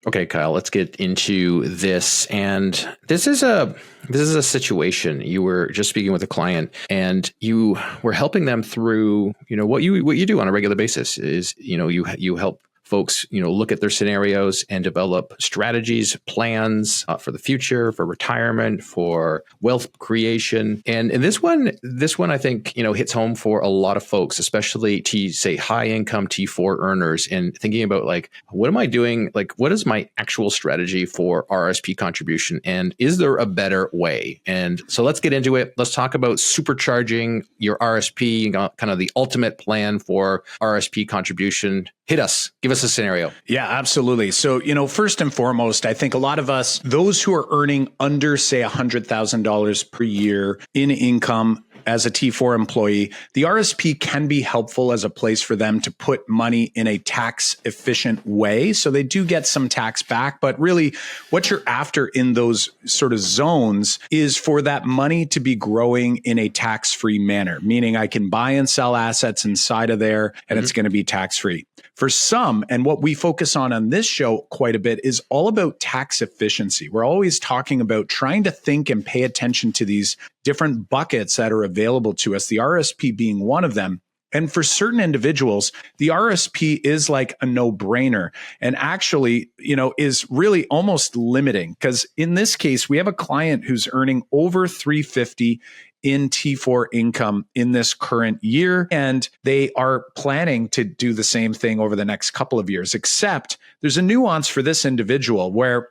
Okay, Kyle, let's get into this. And this is a situation. You were just speaking with a client and you were helping them through, what you do on a regular basis is, you help folks, look at their scenarios and develop strategies, plans for the future, for retirement, for wealth creation. And this one, I think, hits home for a lot of folks, especially say high income T4 earners, and thinking about like, what am I doing? Like, what is my actual strategy for RRSP contribution? And is there a better way? And so let's get into it. Let's talk about supercharging your RRSP, kind of the ultimate plan for RRSP contribution. Hit us. Give us a scenario. Yeah, absolutely. So, first and foremost, I think a lot of us, those who are earning under, say, $100,000 per year in income as a T4 employee, the RSP can be helpful as a place for them to put money in a tax efficient way. So they do get some tax back, but really what you're after in those sort of zones is for that money to be growing in a tax-free manner, meaning I can buy and sell assets inside of there and it's going to be tax-free. For some, and what we focus on this show quite a bit, is all about tax efficiency. We're always talking about trying to think and pay attention to these different buckets that are available to us, the RSP being one of them. And for certain individuals, the RSP is like a no-brainer and actually, is really almost limiting, because in this case, we have a client who's earning over $350 in T4 income in this current year. And they are planning to do the same thing over the next couple of years, except there's a nuance for this individual where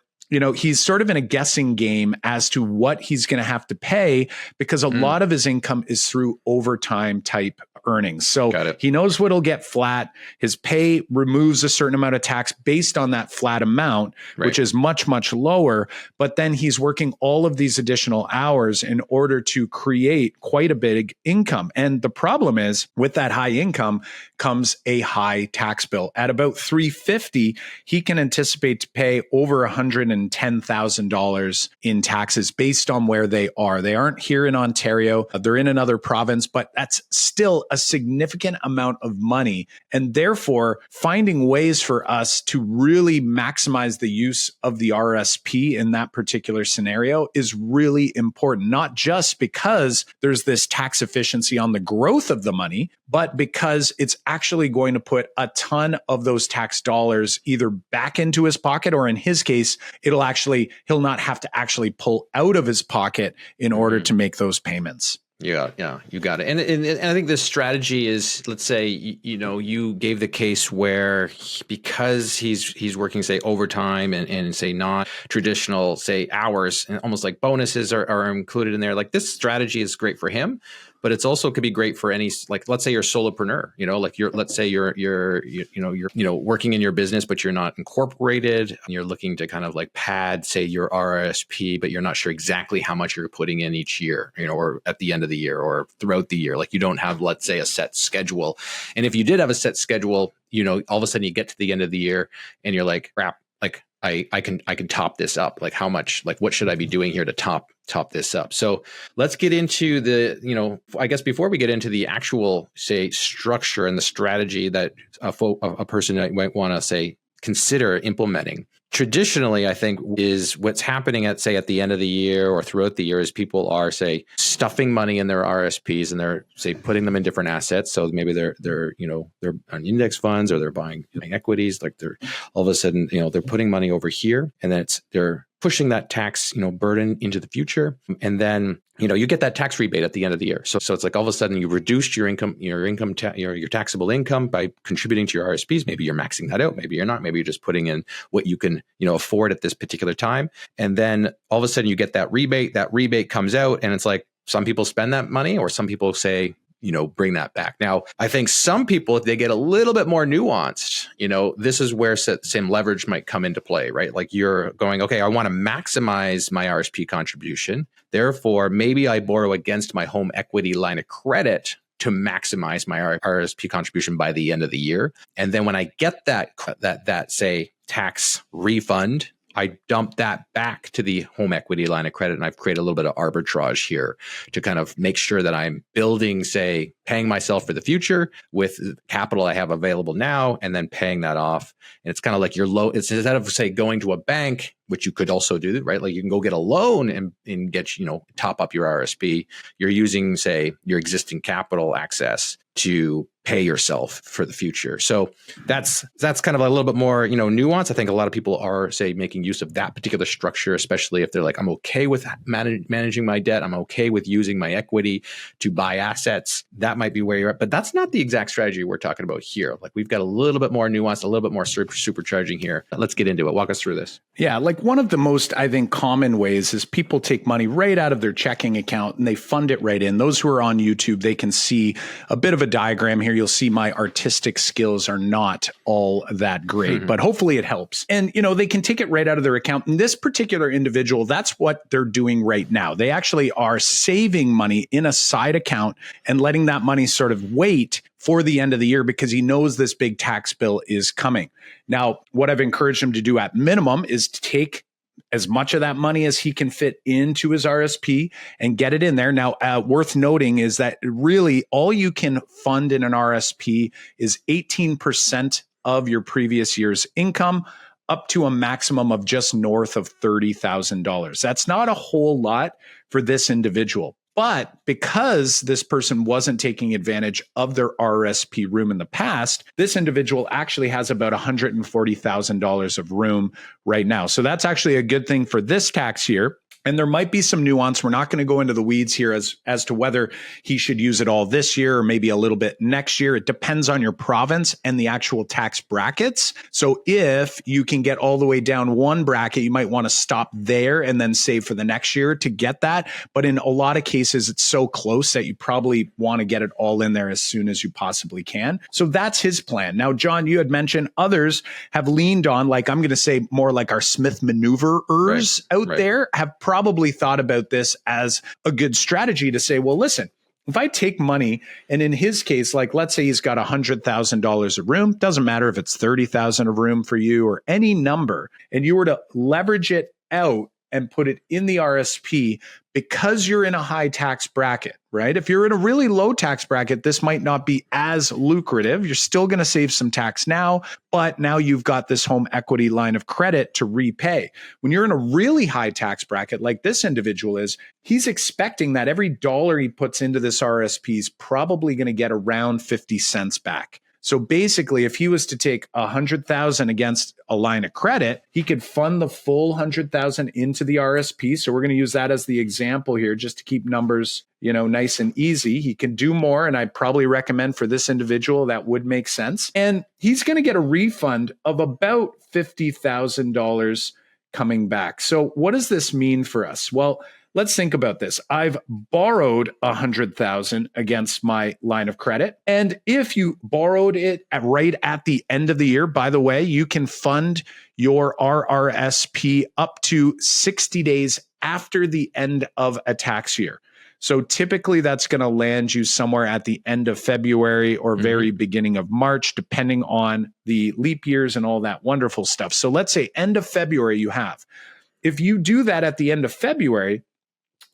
he's sort of in a guessing game as to what he's going to have to pay, because a lot of his income is through overtime type earnings. So he knows what he'll get flat. His pay removes a certain amount of tax based on that flat amount, which is much, much lower. But then he's working all of these additional hours in order to create quite a big income. And the problem is, with that high income comes a high tax bill. At about $350, he can anticipate to pay over $110,000 in taxes based on where they are. They aren't here in Ontario. They're in another province, but that's still a significant amount of money. And therefore, finding ways for us to really maximize the use of the RRSP in that particular scenario is really important, not just because there's this tax efficiency on the growth of the money, but because it's actually going to put a ton of those tax dollars either back into his pocket, or in his case, he'll not have to actually pull out of his pocket in order to make those payments. Yeah, you got it. And I think this strategy is, let's say, you gave the case where because he's working, say, overtime and say not traditional, say, hours, and almost like bonuses are included in there. Like, this strategy is great for him, but it's also could be great for any, like, let's say you're a solopreneur, let's say you're working in your business, but you're not incorporated, and you're looking to kind of like pad, say, your RRSP, but you're not sure exactly how much you're putting in each year, or at the end of the year or throughout the year. Like, you don't have, let's say, a set schedule. And if you did have a set schedule, all of a sudden you get to the end of the year and you're like, crap, like I can top this up. Like, how much, like, what should I be doing here to top this up? So let's get into the, I guess before we get into the actual, say, structure and the strategy that a person might want to, say, consider implementing. Traditionally, I think, is what's happening at the end of the year or throughout the year is people are, say, stuffing money in their RSPs and they're, say, putting them in different assets. So maybe they're on index funds, or they're buying equities. Like, they're all of a sudden, they're putting money over here, and then they're pushing that tax, burden into the future. And then, you get that tax rebate at the end of the year. So it's like all of a sudden you reduced your taxable income by contributing to your RSPs. Maybe you're maxing that out. Maybe you're not. Maybe you're just putting in what you can, afford at this particular time. And then all of a sudden you get that rebate. That rebate comes out, and it's like some people spend that money, or some people say, bring that back. Now, I think some people, if they get a little bit more nuanced, this is where same leverage might come into play, right? Like, you're going, okay, I want to maximize my RSP contribution. Therefore, maybe I borrow against my home equity line of credit to maximize my RSP contribution by the end of the year. And then when I get that say, tax refund I dump that back to the home equity line of credit, and I've created a little bit of arbitrage here to kind of make sure that I'm building, say, paying myself for the future with capital I have available now, and then paying that off. And it's kind of like your low. It's instead of, say, going to a bank, which you could also do, right? Like you can go get a loan and get, top up your RRSP. You're using, say, your existing capital access to pay yourself for the future. So that's kind of a little bit more, nuance. I think a lot of people are, say, making use of that particular structure, especially if they're like, I'm okay with managing my debt. I'm okay with using my equity to buy assets. That might be where you're at, but that's not the exact strategy we're talking about here. Like we've got a little bit more nuance, a little bit more supercharging here. Let's get into it. Walk us through this. Yeah. Like one of the most, I think, common ways is people take money right out of their checking account and they fund it right in. Those who are on YouTube, they can see a bit of a diagram here. You'll see my artistic skills are not all that great, but hopefully it helps. And, they can take it right out of their account. And this particular individual, that's what they're doing right now. They actually are saving money in a side account and letting that money sort of wait for the end of the year because he knows this big tax bill is coming. Now, what I've encouraged him to do at minimum is to take as much of that money as he can fit into his RSP and get it in there. Now, worth noting is that really all you can fund in an RSP is 18% of your previous year's income, up to a maximum of just north of $30,000. That's not a whole lot for this individual. But because this person wasn't taking advantage of their RRSP room in the past, this individual actually has about $140,000 of room right now. So that's actually a good thing for this tax year. And there might be some nuance. We're not going to go into the weeds here as to whether he should use it all this year or maybe a little bit next year. It depends on your province and the actual tax brackets. So if you can get all the way down one bracket, you might want to stop there and then save for the next year to get that. But in a lot of cases, it's so close that you probably want to get it all in there as soon as you possibly can. So that's his plan. Now, John, you had mentioned others have leaned on, like I'm going to say more like our Smith maneuverers out there have probably thought about this as a good strategy to say, well, listen, if I take money and in his case, like let's say he's got $100,000 of room, doesn't matter if it's 30,000 of room for you or any number, and you were to leverage it out and put it in the RSP because you're in a high tax bracket, right? If you're in a really low tax bracket, this might not be as lucrative. You're still going to save some tax now, but now you've got this home equity line of credit to repay. When you're in a really high tax bracket like this individual is, he's expecting that every dollar he puts into this RSP is probably going to get around 50 cents back. So basically, if he was to take 100,000 against a line of credit, he could fund the full 100,000 into the RSP. So we're going to use that as the example here, just to keep numbers, nice and easy. He can do more, and I'd probably recommend for this individual that would make sense. And he's going to get a refund of about $50,000 coming back. So what does this mean for us? Well, let's think about this. I've borrowed 100,000 against my line of credit. And if you borrowed it right at the end of the year, by the way, you can fund your RRSP up to 60 days after the end of a tax year. So typically that's going to land you somewhere at the end of February or very beginning of March, depending on the leap years and all that wonderful stuff. So let's say end of February you have. If you do that at the end of February,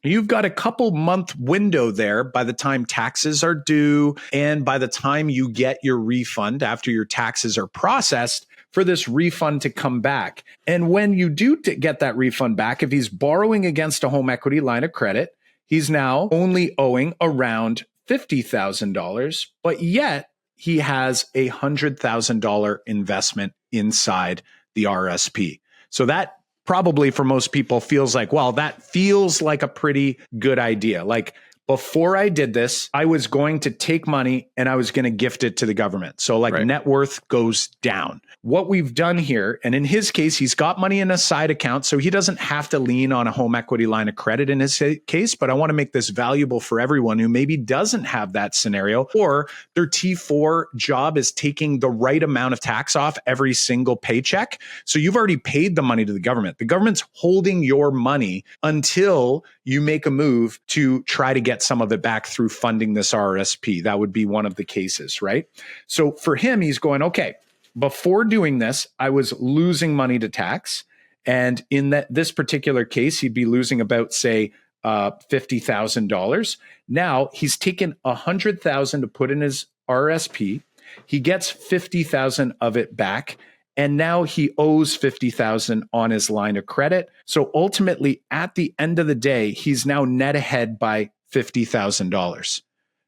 you've got a couple month window there by the time taxes are due and by the time you get your refund after your taxes are processed for this refund to come back. And when you do get that refund back, if he's borrowing against a home equity line of credit, he's now only owing around $50,000, but yet he has a $100,000 investment inside the RSP. So that probably for most people feels like, well, that feels like a pretty good idea. Like before I did this, I was going to take money and I was going to gift it to the government. So like net worth goes down. What we've done here, and in his case, he's got money in a side account, so he doesn't have to lean on a home equity line of credit in his case. But I want to make this valuable for everyone who maybe doesn't have that scenario, or their T4 job is taking the right amount of tax off every single paycheck. So you've already paid the money to the government. The government's holding your money until you make a move to try to get some of it back through funding this RRSP. That would be one of the cases, right? So for him, he's going, okay, before doing this, I was losing money to tax. And in this particular case, he'd be losing about, say, $50,000. Now he's taken $100,000 to put in his RRSP. He gets $50,000 of it back. And now he owes $50,000 on his line of credit. So ultimately, at the end of the day, he's now net ahead by $50,000.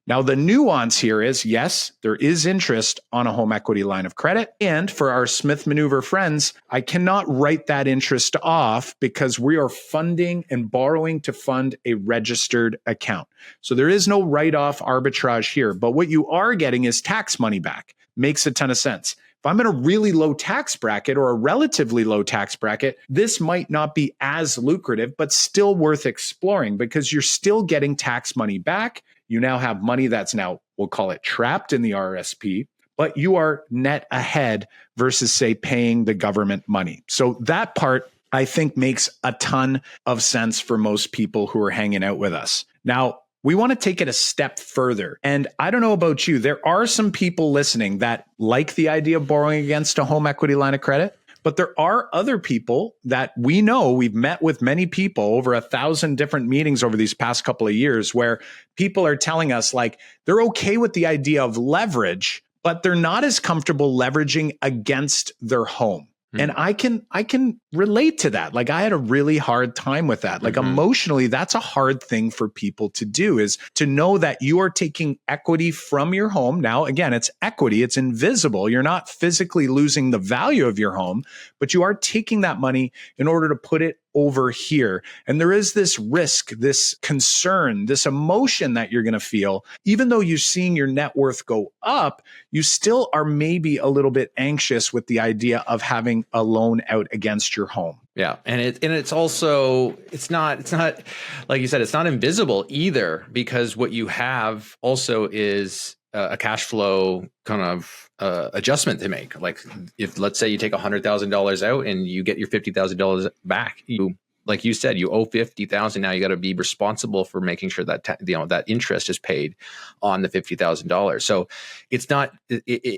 Now, the nuance here is, yes, there is interest on a home equity line of credit. And for our Smith maneuver friends, I cannot write that interest off because we are funding and borrowing to fund a registered account. So there is no write-off arbitrage here. But what you are getting is tax money back. Makes a ton of sense. If I'm in a really low tax bracket or a relatively low tax bracket, this might not be as lucrative, but still worth exploring because you're still getting tax money back. You now have money that's now, we'll call it trapped in the RRSP, but you are net ahead versus, say, paying the government money. So that part, I think, makes a ton of sense for most people who are hanging out with us. Now, we want to take it a step further. And I don't know about you, there are some people listening that like the idea of borrowing against a home equity line of credit. But there are other people that we know, we've met with many people, over 1,000 different meetings over these past couple of years, where people are telling us like they're okay with the idea of leverage, but they're not as comfortable leveraging against their home. And I can relate to that. Like I had a really hard time with that. Like emotionally, that's a hard thing for people to do, is to know that you are taking equity from your home. Now, again, it's equity. It's invisible. You're not physically losing the value of your home, but you are taking that money in order to put it over here. And there is this risk, this concern, this emotion that you're going to feel. Even though you're seeing your net worth go up, you still are maybe a little bit anxious with the idea of having a loan out against your home. Yeah. And it's also, it's not like you said, it's not invisible either, because what you have also is a cash flow kind of adjustment to make. Like if, let's say you take $100,000 out and you get your $50,000 back, like you said, you owe $50,000. Now you got to be responsible for making sure that that interest is paid on the $50,000. So it's not.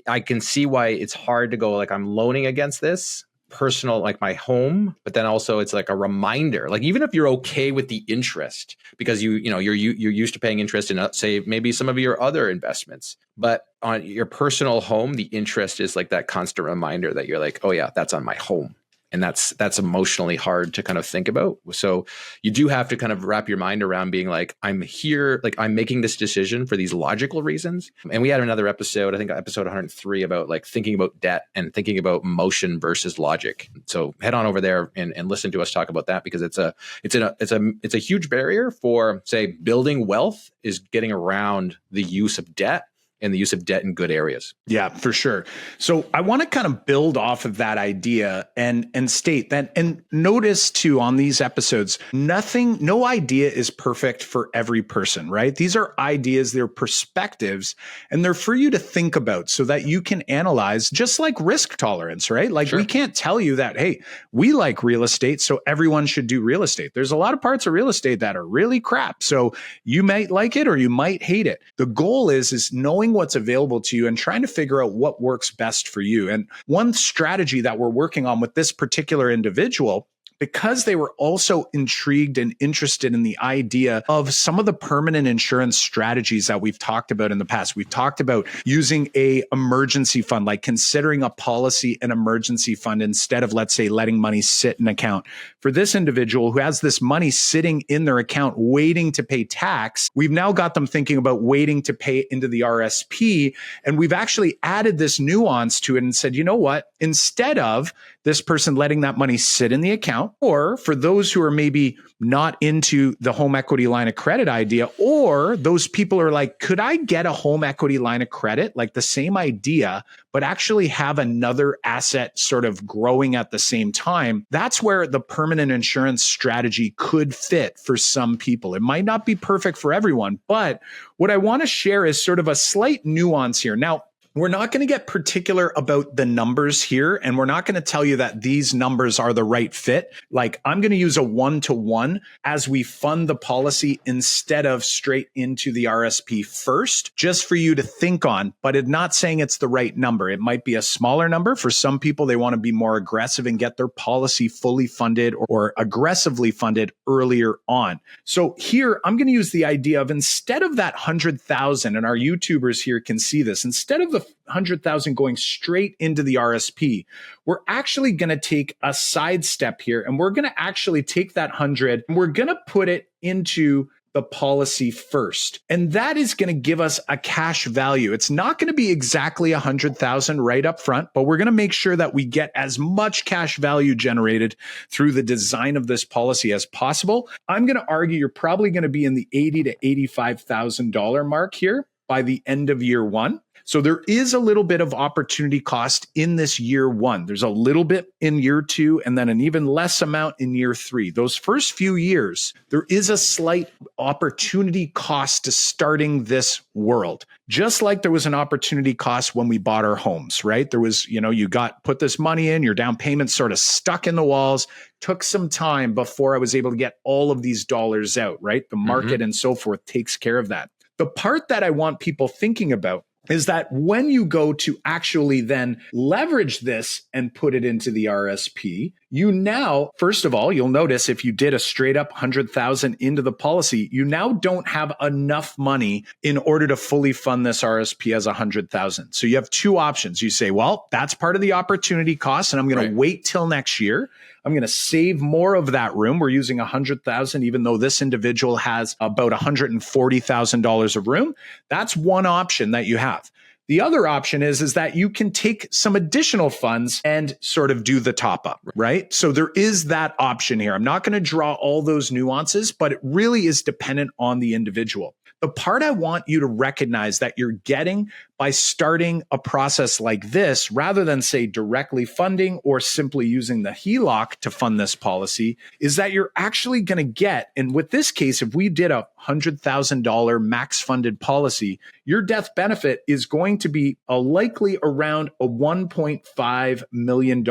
I can see why it's hard to go like I'm loaning against this personal, like my home, but then also it's like a reminder. Like even if you're okay with the interest because you're used to paying interest in say maybe some of your other investments, but on your personal home, the interest is like that constant reminder that you're like, oh yeah, that's on my home. And that's emotionally hard to kind of think about. So you do have to kind of wrap your mind around being like, I'm here, like I'm making this decision for these logical reasons. And we had another episode, I think episode 103, about like thinking about debt and thinking about emotion versus logic. So head on over there and listen to us talk about that, because it's a huge barrier for, say, building wealth is getting around the use of debt and the use of debt in good areas. Yeah, for sure. So I want to kind of build off of that idea and state that, and notice too on these episodes, no idea is perfect for every person, right? These are ideas, they're perspectives, and they're for you to think about so that you can analyze, just like risk tolerance, right? Like we can't tell you that, hey, we like real estate, so everyone should do real estate. There's a lot of parts of real estate that are really crap. So you might like it or you might hate it. The goal is knowing what's available to you and trying to figure out what works best for you. And one strategy that we're working on with this particular individual, because they were also intrigued and interested in the idea of some of the permanent insurance strategies that we've talked about in the past. We've talked about using a emergency fund, like considering a policy an emergency fund instead of, let's say, letting money sit in an account. For this individual who has this money sitting in their account waiting to pay tax, we've now got them thinking about waiting to pay into the RSP. And we've actually added this nuance to it and said, you know what? Instead of this person letting that money sit in the account, or for those who are maybe not into the home equity line of credit idea, or those people are like, could I get a home equity line of credit, like the same idea, but actually have another asset sort of growing at the same time? That's where the permanent insurance strategy could fit for some people. It might not be perfect for everyone, but what I want to share is sort of a slight nuance here. Now, we're not going to get particular about the numbers here. And we're not going to tell you that these numbers are the right fit. Like I'm going to use a 1-to-1 as we fund the policy instead of straight into the RSP first, just for you to think on, but it's not saying it's the right number. It might be a smaller number. For some people, they want to be more aggressive and get their policy fully funded or aggressively funded earlier on. So here, I'm going to use the idea of instead of that 100,000, and our YouTubers here can see this, instead of the 100,000 going straight into the RSP, we're actually going to take a side step here, and we're going to actually take that 100 and we're going to put it into the policy first. And that is going to give us a cash value. It's not going to be exactly 100,000 right up front, but we're going to make sure that we get as much cash value generated through the design of this policy as possible. I'm going to argue you're probably going to be in the $80,000 to $85,000 mark here by the end of year one. So there is a little bit of opportunity cost in this year one. There's a little bit in year two, and then an even less amount in year three. Those first few years, there is a slight opportunity cost to starting this world. Just like there was an opportunity cost when we bought our homes, right? There was, you put this money in, your down payment sort of stuck in the walls, took some time before I was able to get all of these dollars out, right? The market and so forth takes care of that. The part that I want people thinking about is that when you go to actually then leverage this and put it into the RSP, you now, first of all, you'll notice if you did a straight up 100,000 into the policy, you now don't have enough money in order to fully fund this RSP as 100,000. So you have two options. You say, well, that's part of the opportunity cost, and I'm going to wait till next year. I'm going to save more of that room. We're using 100,000, even though this individual has about $140,000 of room. That's one option that you have. The other option is that you can take some additional funds and sort of do the top up, right? So there is that option here. I'm not going to draw all those nuances, but it really is dependent on the individual. The part I want you to recognize that you're getting by starting a process like this, rather than say directly funding or simply using the HELOC to fund this policy, is that you're actually going to get, and with this case, if we did a $100,000 max funded policy, your death benefit is going to be likely around a $1.5 million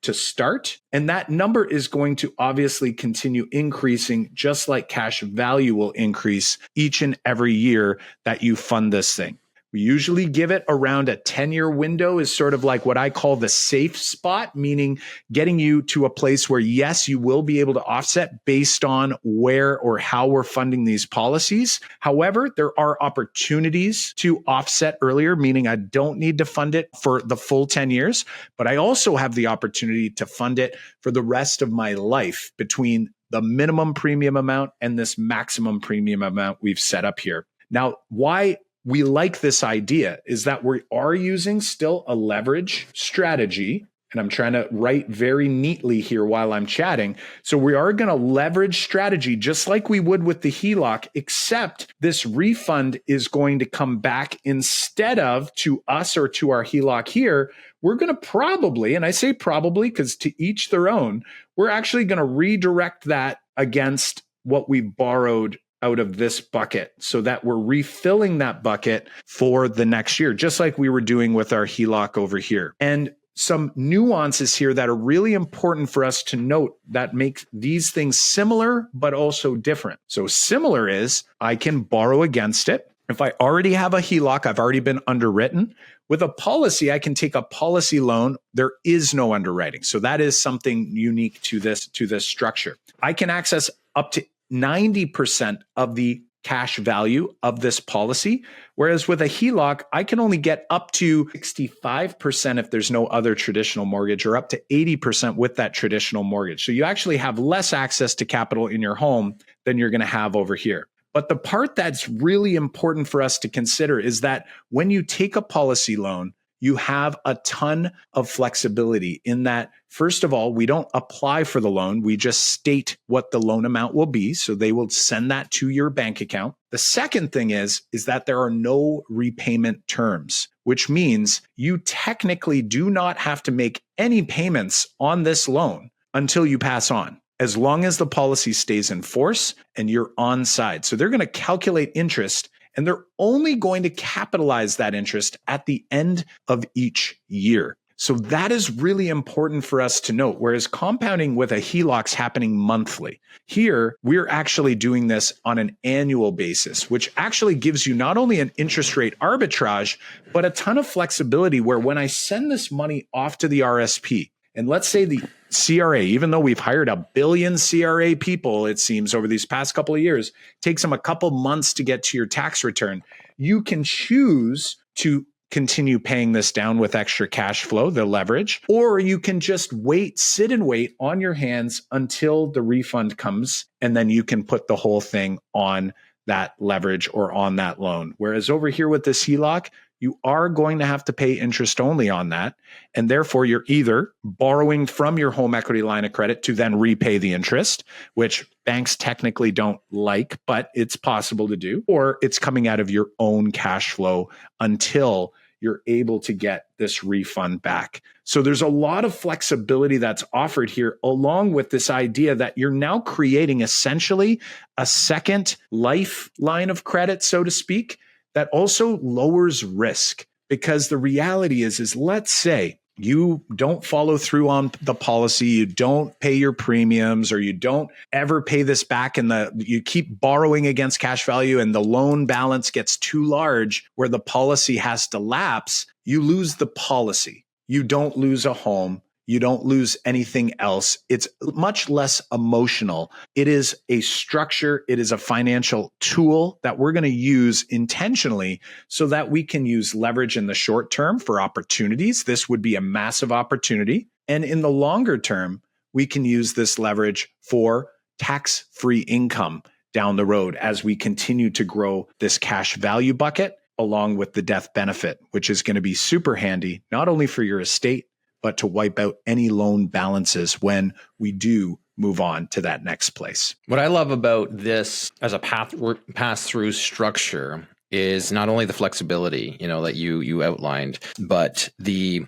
to start. And that number is going to obviously continue increasing, just like cash value will increase each and every year that you fund this thing. We usually give it around a 10-year window is sort of like what I call the safe spot, meaning getting you to a place where, yes, you will be able to offset based on where or how we're funding these policies. However, there are opportunities to offset earlier, meaning I don't need to fund it for the full 10 years, but I also have the opportunity to fund it for the rest of my life between the minimum premium amount and this maximum premium amount we've set up here. Now, why we like this idea is that we are using still a leverage strategy. And I'm trying to write very neatly here while I'm chatting. So we are going to leverage strategy just like we would with the HELOC, except this refund is going to come back instead of to us or to our HELOC here. We're going to probably, and I say probably because to each their own, we're actually going to redirect that against what we borrowed out of this bucket so that we're refilling that bucket for the next year, just like we were doing with our HELOC over here. And some nuances here that are really important for us to note that make these things similar, but also different. So similar is I can borrow against it. If I already have a HELOC, I've already been underwritten. With a policy, I can take a policy loan. There is no underwriting. So that is something unique to this structure. I can access up to 90% of the cash value of this policy. Whereas with a HELOC, I can only get up to 65% if there's no other traditional mortgage, or up to 80% with that traditional mortgage. So you actually have less access to capital in your home than you're going to have over here. But the part that's really important for us to consider is that when you take a policy loan, you have a ton of flexibility in that, first of all, we don't apply for the loan. We just state what the loan amount will be. So they will send that to your bank account. The second thing is that there are no repayment terms, which means you technically do not have to make any payments on this loan until you pass on, as long as the policy stays in force and you're on side. So they're going to calculate interest, and they're only going to capitalize that interest at the end of each year. So that is really important for us to note. Whereas compounding with a HELOC is happening monthly. Here, we're actually doing this on an annual basis, which actually gives you not only an interest rate arbitrage, but a ton of flexibility where when I send this money off to the RSP, and let's say the CRA, even though we've hired 1 billion CRA people, it seems, over these past couple of years, takes them a couple months to get to your tax return. You can choose to continue paying this down with extra cash flow, the leverage, or you can just sit and wait on your hands until the refund comes, and then you can put the whole thing on that leverage or on that loan. Whereas over here with this HELOC, you are going to have to pay interest only on that. And therefore, you're either borrowing from your home equity line of credit to then repay the interest, which banks technically don't like, but it's possible to do, or it's coming out of your own cash flow until you're able to get this refund back. So there's a lot of flexibility that's offered here, along with this idea that you're now creating essentially a second lifeline of credit, so to speak, that also lowers risk. Because the reality is let's say you don't follow through on the policy, you don't pay your premiums, or you don't ever pay this back, and you keep borrowing against cash value and the loan balance gets too large where the policy has to lapse. You lose the policy. You don't lose a home. You don't lose anything else. It's much less emotional. It is a structure. It is a financial tool that we're going to use intentionally so that we can use leverage in the short term for opportunities. This would be a massive opportunity. And in the longer term, we can use this leverage for tax-free income down the road as we continue to grow this cash value bucket along with the death benefit, which is going to be super handy, not only for your estate, but to wipe out any loan balances when we do move on to that next place. What I love about this as a pass-through structure is not only the flexibility, that you outlined, but the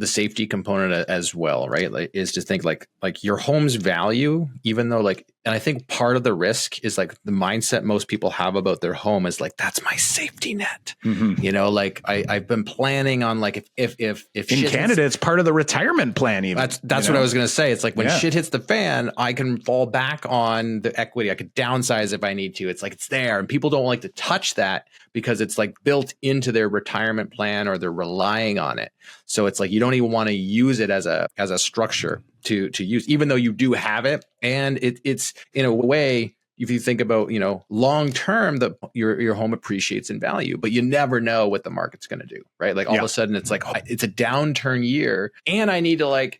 safety component as well, right? Like, is to think like your home's value, even though and I think part of the risk is the mindset most people have about their home is that's my safety net. Mm-hmm. I've been planning on if in Canada, it's part of the retirement plan. Even that's what I was going to say. It's when shit hits the fan, I can fall back on the equity. I could downsize if I need to. It's it's there, and people don't like to touch that because it's built into their retirement plan or they're relying on it. So it's you don't even want to use it as a structure to use, even though you do have it. And it's in a way, if you think about, long term, your home appreciates in value, but you never know what the market's going to do, right? All of a sudden it's it's a downturn year and I need to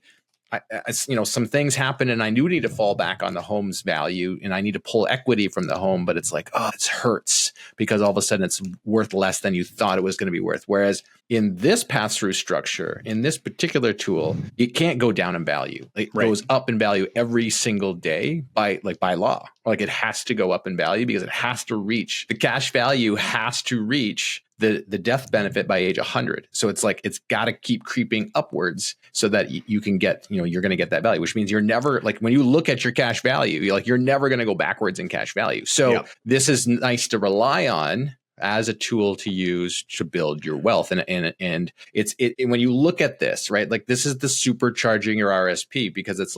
some things happen and I do need to fall back on the home's value and I need to pull equity from the home, but it's it hurts because all of a sudden it's worth less than you thought it was going to be worth. Whereas in this pass-through structure, in this particular tool, it can't go down in value. It goes up in value every single day by law. It has to go up in value because it has to reach, the cash value has to reach the death benefit by age 100. So it's it's got to keep creeping upwards so that you can get, you're going to get that value, which means you're never, when you look at your cash value, you're never going to go backwards in cash value. So this is nice to rely on as a tool to use to build your wealth. And it's when you look at this, right, this is the supercharging your RRSP, because it's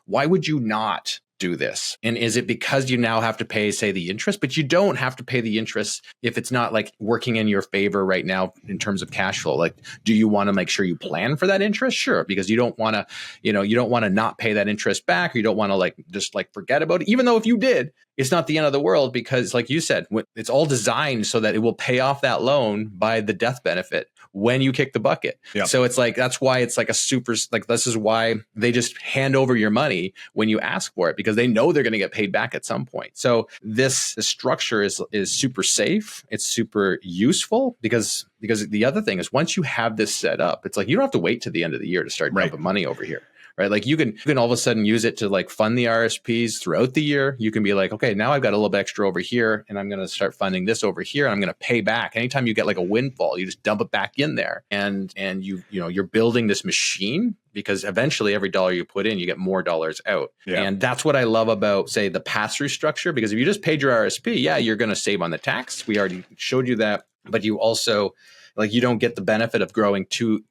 why would you not do this? And is it because you now have to pay, say, the interest? But you don't have to pay the interest if it's not working in your favor right now in terms of cash flow. Do you want to make sure you plan for that interest? Sure, because you don't want to, you don't want to not pay that interest back, or you don't want to just forget about it. Even though if you did, it's not the end of the world, because like you said, it's all designed so that it will pay off that loan by the death benefit when you kick the bucket. Yep. So it's that's why it's a super, this is why they just hand over your money when you ask for it, because they know they're going to get paid back at some point. So the structure is super safe. It's super useful because the other thing is, once you have this set up, it's you don't have to wait to the end of the year to start dumping money over here. Right? You can all of a sudden use it to fund the RSPs throughout the year. You can be okay, now I've got a little bit extra over here and I'm going to start funding this over here. And I'm going to pay back. Anytime you get a windfall, you just dump it back in there, and you're building this machine because eventually every dollar you put in, you get more dollars out. Yeah. And that's what I love about, say, the pass-through structure, because if you just paid your RSP, yeah, you're going to save on the tax. We already showed you that. But you also, like, you don't get the benefit of growing the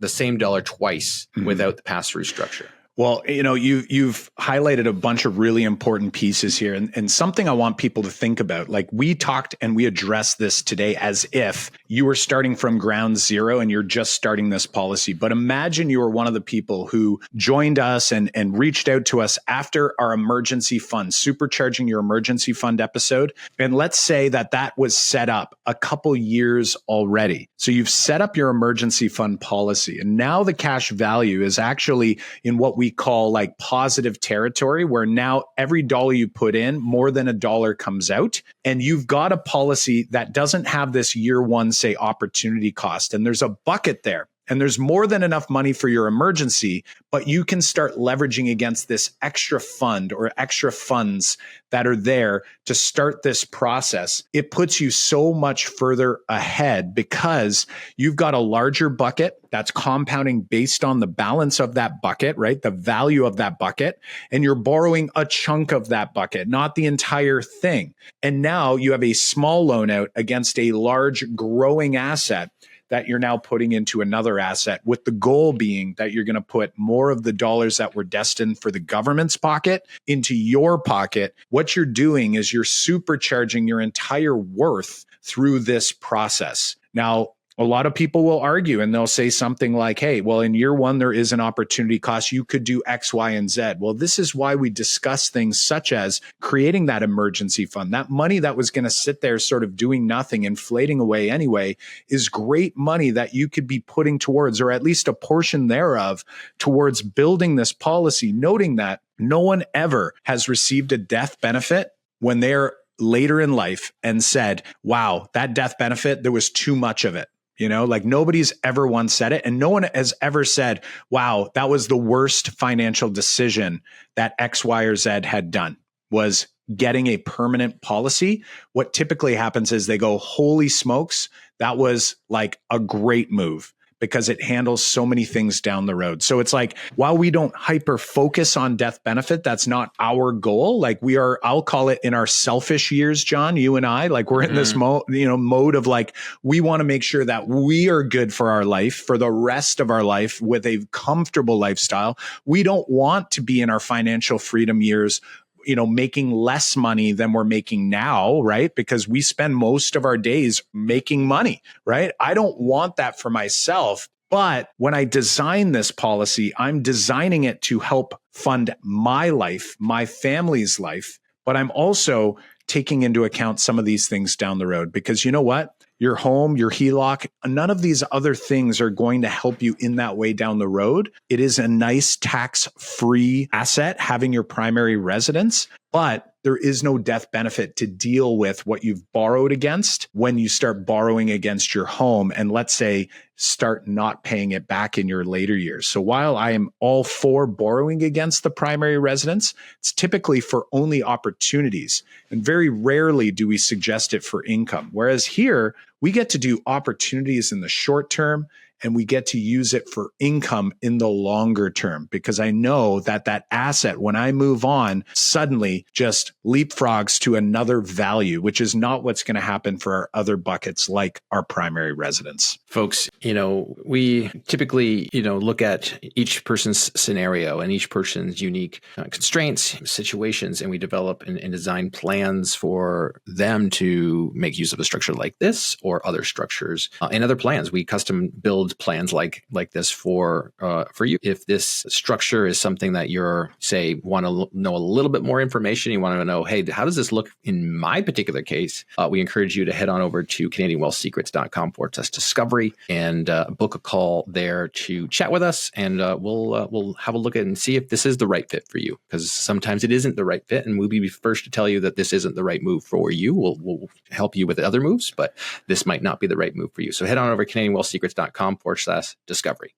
same dollar twice without the pass-through structure. Well, you've highlighted a bunch of really important pieces here, and something I want people to think about. Like, we talked and we addressed this today as if you were starting from ground zero and you're just starting this policy. But imagine you were one of the people who joined us and reached out to us after our emergency fund, Supercharging Your Emergency Fund episode. And let's say that was set up a couple years already. So you've set up your emergency fund policy, and now the cash value is actually in what we call like positive territory, where now every dollar you put in, more than $1 comes out. And you've got a policy that doesn't have this year one, say, opportunity cost. And there's a bucket there. And there's more than enough money for your emergency, but you can start leveraging against this extra fund or extra funds that are there to start this process. It puts you so much further ahead because you've got a larger bucket that's compounding based on the balance of that bucket, right? The value of that bucket. And you're borrowing a chunk of that bucket, not the entire thing. And now you have a small loan out against a large growing asset that you're now putting into another asset, with the goal being that you're going to put more of the dollars that were destined for the government's pocket into your pocket. What you're doing is you're supercharging your entire worth through this process. Now, a lot of people will argue and they'll say something like, hey, well, in year one, there is an opportunity cost. You could do X, Y, and Z. Well, this is why we discuss things such as creating that emergency fund. That money that was going to sit there sort of doing nothing, inflating away anyway, is great money that you could be putting towards, or at least a portion thereof, towards building this policy, noting that no one ever has received a death benefit when they're later in life and said, wow, that death benefit, there was too much of it. Like, nobody's ever once said it. And no one has ever said, wow, that was the worst financial decision that X, Y, or Z had done, was getting a permanent policy. What typically happens is they go, holy smokes, that was like a great move, because it handles so many things down the road. So it's like, while we don't hyper focus on death benefit, that's not our goal. Like, we are, I'll call it, in our selfish years, John, you and I, like, we're in this mode of like, we want to make sure that we are good for our life, for the rest of our life, with a comfortable lifestyle. We don't want to be in our financial freedom years making less money than we're making now, right? Because we spend most of our days making money, right? I don't want that for myself. But when I design this policy, I'm designing it to help fund my life, my family's life. But I'm also taking into account some of these things down the road, because you know what? Your home, your HELOC, none of these other things are going to help you in that way down the road. It is a nice tax-free asset, having your primary residence, but there is no death benefit to deal with what you've borrowed against when you start borrowing against your home and, let's say, start not paying it back in your later years. So while I am all for borrowing against the primary residence, it's typically for only opportunities, and very rarely do we suggest it for income. Whereas here, we get to do opportunities in the short term, and we get to use it for income in the longer term, because I know that that asset, when I move on, suddenly just leapfrogs to another value, which is not what's going to happen for our other buckets like our primary residence. Folks, we typically, look at each person's scenario and each person's unique constraints, situations, and we develop and design plans for them to make use of a structure like this or other structures and other plans. We custom build plans like this for you. If this structure is something that you're, say, want to know a little bit more information, you want to know, hey, how does this look in my particular case? We encourage you to head on over to CanadianWealthSecrets.com/discovery and book a call there to chat with us, and we'll have a look at it and see if this is the right fit for you. Because sometimes it isn't the right fit, and we'll be first to tell you that this isn't the right move for you. We'll help you with other moves, but this might not be the right move for you. So head on over to CanadianWealthSecrets.com/discovery.